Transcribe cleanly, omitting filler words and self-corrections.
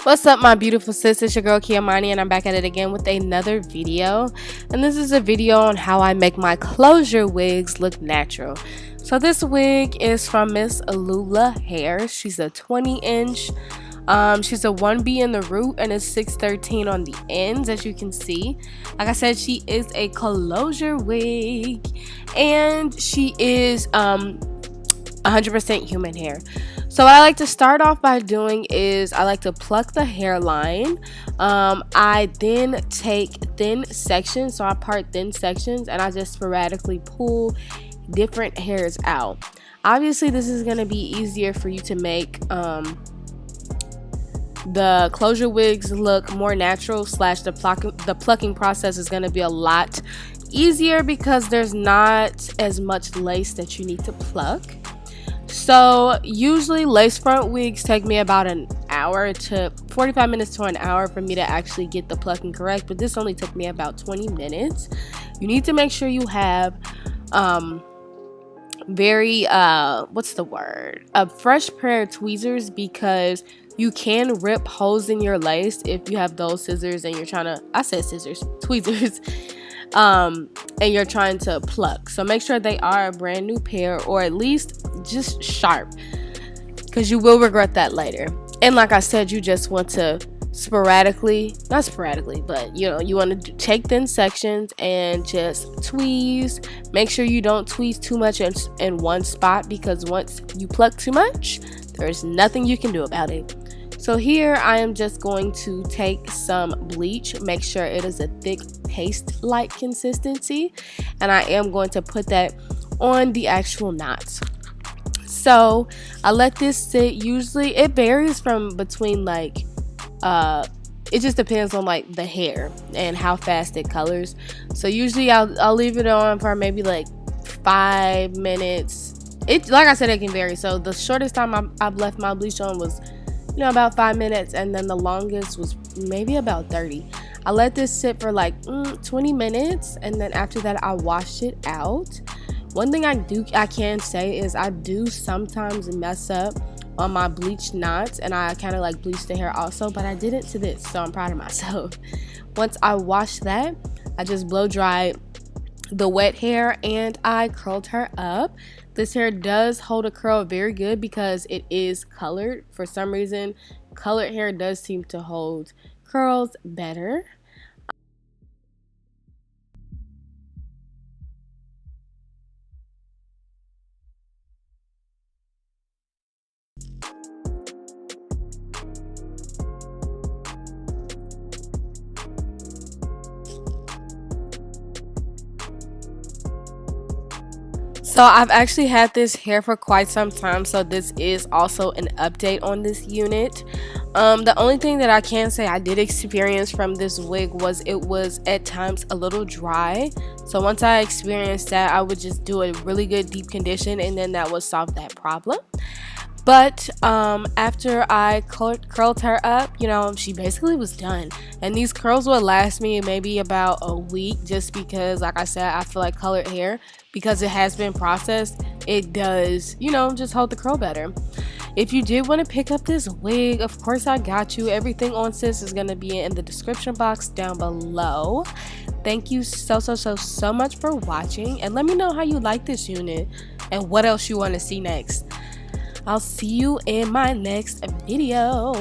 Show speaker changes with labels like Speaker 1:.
Speaker 1: What's up, my beautiful sis? It's your girl Kiamani, and I'm back at it again with another video. And this is a video on how I make my closure wigs look natural. So this wig is from Ms.Lula Hair. She's a 20-inch. She's a 1B in the root and it's 613 on the ends, as you can see. Like I said, she is a closure wig, and she is 100% human hair. So what I like to start off by doing is I like to pluck the hairline. I then take thin sections, so I part thin sections and I just sporadically pull different hairs out. Obviously this is going to be easier for you to make the closure wigs look more natural, slash the plucking process is going to be a lot easier because there's not as much lace that you need to pluck. So usually lace front wigs take me about an hour to 45 minutes to an hour for me to actually get the plucking correct, but this only took me about 20 minutes. You need to make sure you have a fresh pair of tweezers, because you can rip holes in your lace if you have those scissors and you're trying to, tweezers, and you're trying to pluck. So make sure they are a brand new pair, or at least just sharp, because you will regret that later. And like I said, you just want to not sporadically, but you want to take thin sections and just tweeze. Make sure you don't tweeze too much in one spot, because once you pluck too much, there's nothing you can do about it. So here I am just going to take some bleach, make sure it is a thick paste-like consistency, and I am going to put that on the actual knots. So I let this sit. Usually it varies from between it just depends on like the hair and how fast it colors. So usually I'll leave it on for maybe like 5 minutes. Like I said, it can vary. So the shortest time I've left my bleach on was about 5 minutes, and then the longest was maybe about 30. I let this sit for like 20 minutes, and then after that I washed it out. One thing I can say is I do sometimes mess up on my bleach knots, and I kind of like bleach the hair also, but I didn't to this, so I'm proud of myself. Once I washed that, I just blow dried the wet hair and I curled her up. This hair does hold a curl very good because it is colored. For some reason, colored hair does seem to hold curls better. So I've actually had this hair for quite some time, so this is also an update on this unit. The only thing that I can say I did experience from this wig was it was at times a little dry. So once I experienced that, I would just do a really good deep condition, and then that would solve that problem. But after I curled her up, she basically was done. And these curls will last me maybe about a week, just because, like I said, I feel like colored hair, because it has been processed, it does, just hold the curl better. If you did want to pick up this wig, of course I got you. Everything on sis is going to be in the description box down below. Thank you so much for watching, and let me know how you like this unit and what else you want to see next. I'll see you in my next video.